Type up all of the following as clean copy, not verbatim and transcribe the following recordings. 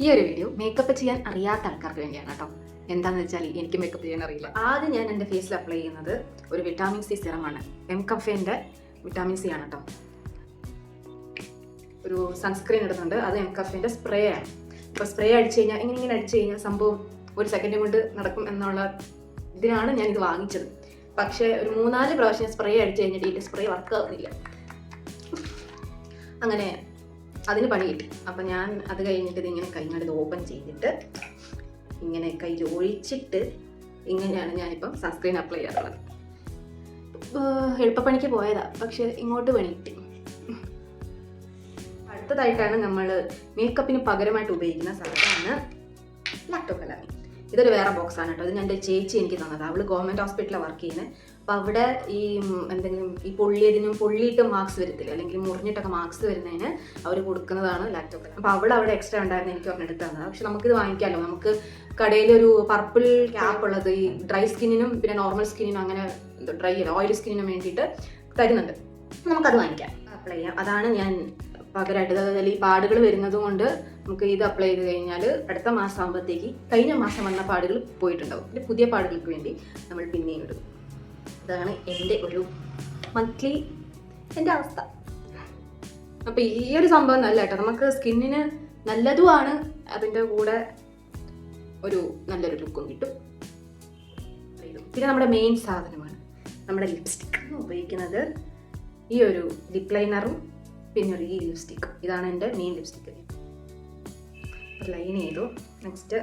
ഈ ഒരു video makeup ചെയ്യാൻ അറിയാത്ത ആൾക്കാർക്ക് വേണ്ടിയാണ് കേട്ടോ. എന്താണെന്ന് വെച്ചാൽ എനിക്ക് മേക്കപ്പ് ചെയ്യാൻ അറിയില്ല. ആദ്യം ഞാൻ എൻ്റെ ഫേസിൽ അപ്ലൈ ചെയ്യുന്നത് ഒരു വിറ്റാമിൻ സി സിറമാണ്. എംകഫേൻ്റെ വിറ്റാമിൻ സി ആണ് കേട്ടോ. ഒരു സൺസ്ക്രീൻ ഇടുന്നുണ്ട്, അത് എംകഫേൻ്റെ സ്പ്രേ ആണ്. അപ്പോൾ സ്പ്രേ അടിച്ചു കഴിഞ്ഞാൽ ഇങ്ങനെ അടിച്ചു കഴിഞ്ഞാൽ സംഭവം ഒരു സെക്കൻഡ് കൊണ്ട് നടക്കും എന്നുള്ള ഇതിനാണ് ഞാനിത് വാങ്ങിച്ചത്. പക്ഷേ ഒരു 3-4 പ്രാവശ്യം സ്പ്രേ അടിച്ചു കഴിഞ്ഞിട്ട് ഈ സ്പ്രേ വർക്ക് ആവുന്നില്ല. അങ്ങനെ അതിന് പണി കിട്ടി. അപ്പം ഞാൻ അത് കഴിഞ്ഞിട്ട് ഇതിങ്ങനെ കൈങ്ങോട്ട് ഓപ്പൺ ചെയ്തിട്ട് ഇങ്ങനെ കയ്യിൽ ഒഴിച്ചിട്ട് ഇങ്ങനെയാണ് ഞാനിപ്പം സൺസ്ക്രീൻ അപ്ലൈ ചെയ്യാറുള്ളത്. എളുപ്പപ്പണിക്ക് പോയതാ, പക്ഷെ ഇങ്ങോട്ട് പണി കിട്ടി. അടുത്തതായിട്ടാണ് നമ്മൾ മേക്കപ്പിന് പകരമായിട്ട് ഉപയോഗിക്കുന്ന സാധനമാണ് ലാക്ടോ കലാമി. ഇതൊരു വേറെ ബോക്സാണ് കേട്ടോ. ഇത് എൻ്റെ ചേച്ചി എനിക്ക് തന്നത്. അവൾ ഗവൺമെൻറ് ഹോസ്പിറ്റലിലാണ് വർക്ക് ചെയ്യുന്നത്. അപ്പോൾ അവിടെ ഈ എന്തെങ്കിലും ഈ പൊള്ളിയിട്ട് മാർക്സ് വരത്തില്ല, അല്ലെങ്കിൽ മുറിഞ്ഞിട്ടൊക്കെ മാർക്സ് വരുന്നതിന് അവർ കൊടുക്കുന്നതാണ് ലാക്ടോ കലാമി. അപ്പോൾ അവൾ അവിടെ എക്സ്ട്രാ ഉണ്ടായിരുന്നു, എനിക്ക് പറഞ്ഞ് എടുത്ത് തന്നത്. പക്ഷെ നമുക്കിത് വാങ്ങിക്കാമല്ലോ. നമുക്ക് കടയിലൊരു പർപ്പിൾ ക്യാപ്പ് ഉള്ളത് ഈ ഡ്രൈ സ്കിന്നിനും പിന്നെ നോർമൽ സ്കിന്നിനും അങ്ങനെ ഡ്രൈ അല്ല ഓയിലി സ്കിന്നിനും വേണ്ടിയിട്ട് തരുന്നുണ്ട്. നമുക്കത് വാങ്ങിക്കാം, അപ്ലൈ ചെയ്യാം. അതാണ് ഞാൻ പകരമായിട്ട്. അതായത് ഈ പാടുകൾ വരുന്നത് കൊണ്ട് നമുക്ക് ഇത് അപ്ലൈ ചെയ്ത് കഴിഞ്ഞാൽ അടുത്ത മാസം ആകുമ്പോഴത്തേക്ക് കഴിഞ്ഞ മാസം വന്ന പാടുകൾ പോയിട്ടുണ്ടാവും. പിന്നെ പുതിയ പാടുകൾക്ക് വേണ്ടി നമ്മൾ പിന്നെയും ഇടും. അതാണ് എൻ്റെ ഒരു മന്ത്ലി എൻ്റെ അവസ്ഥ. അപ്പോൾ ഈ ഒരു സംഭവം നല്ല കേട്ടോ, നമുക്ക് സ്കിന്നിന് നല്ലതുമാണ്, അതിൻ്റെ കൂടെ ഒരു നല്ലൊരു ലുക്കും കിട്ടും. പിന്നെ നമ്മുടെ മെയിൻ സാധനമാണ് നമ്മുടെ ലിപ്സ്റ്റിക്. ഉപയോഗിക്കുന്നത് ഈ ഒരു ലിപ് ലൈനറും പിന്നെ ഒരു ഈ ലിപ്സ്റ്റിക്ക്. ഇതാണ് എൻ്റെ മെയിൻ ലിപ്സ്റ്റിക്ക്. ലൈൻ ചെയ്തു. Next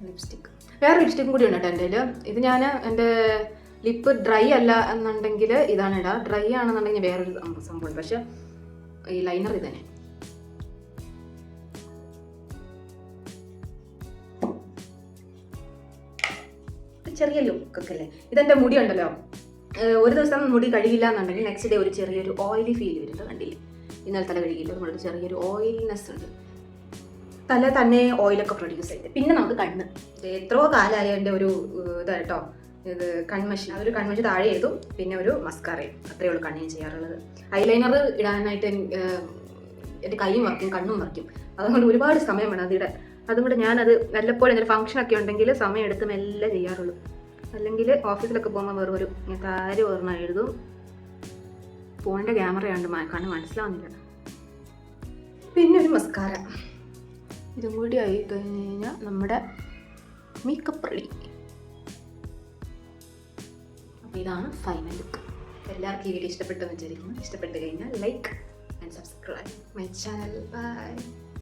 lipstick. വേറെ ലിപ്സ്റ്റിക്കും കൂടി ഉണ്ട് കേട്ടോ എൻ്റെ കയ്യിൽ. ഇത് ഞാൻ എൻ്റെ ലിപ്പ് ഡ്രൈ അല്ല എന്നുണ്ടെങ്കിൽ ഇതാണ് ഇടുക. ഡ്രൈ ആണെന്നുണ്ടെങ്കിൽ വേറൊരു സംഭവം. പക്ഷെ ഈ ലൈനർ ഇത് തന്നെ. ചെറിയ ലുക്കൊക്കെ അല്ലേ. ഇതെൻ്റെ മുടി ഉണ്ടല്ലോ, ഒരു ദിവസം മുടി കഴുകില്ല എന്നുണ്ടെങ്കിൽ നെക്സ്റ്റ് ഡേ ഒരു ചെറിയൊരു ഓയിലി ഫീൽ വരുന്നത് കണ്ടില്ലേ. ഇന്നലെ തല കഴുകിയില്ല, നമ്മുടെ ചെറിയൊരു ഓയിലിനെസ് ഉണ്ട്. തല തന്നെ ഓയിലൊക്കെ പ്രൊഡ്യൂസ് ചെയ്ത്. പിന്നെ നമുക്ക് കണ്ണ്, എത്രയോ കാലമായ എൻ്റെ ഒരു ഇതായിട്ടോ ഇത് കൺമഷി. അതൊരു കൺമഷി താഴെ ചെയ്തു, പിന്നെ ഒരു മസ്കാറയും. അത്രയേ ഉള്ളൂ കണ്ണിന് ചെയ്യാറുള്ളത്. ഐലൈനർ ഇടാനായിട്ട് എൻ്റെ കൈയും വരയ്ക്കും കണ്ണും വരയ്ക്കും. അതുകൊണ്ട് ഒരുപാട് സമയം വേണം അതിടാൻ. അതുകൊണ്ട് ഞാനത് വല്ലപ്പോഴും എന്തെങ്കിലും ഫംഗ്ഷനൊക്കെ ഉണ്ടെങ്കിൽ സമയം എടുത്ത് മെല്ലെ ചെയ്യാറുള്ളൂ. അല്ലെങ്കിൽ ഓഫീസിലൊക്കെ പോകുമ്പോൾ വേറെ ഒരു താരി ഓർമ്മ എഴുതും. ഫോണിൻ്റെ ക്യാമറയാണ്ട് കണ്ണ് മനസ്സിലാവുന്നില്ല. പിന്നെ ഒരു മസ്കാര. ഇതും കൂടി ആയി കഴിഞ്ഞ് കഴിഞ്ഞാൽ നമ്മുടെ മേക്കപ്പ് റെഡി. അപ്പോൾ ഇതാണ് ഫൈനൽ ലുക്ക്. എല്ലാവർക്കും ഈ വീഡിയോ ഇഷ്ടപ്പെട്ടെന്ന് വിചാരിക്കുന്നു. ഇഷ്ടപ്പെട്ട് കഴിഞ്ഞാൽ like and subscribe my channel. By.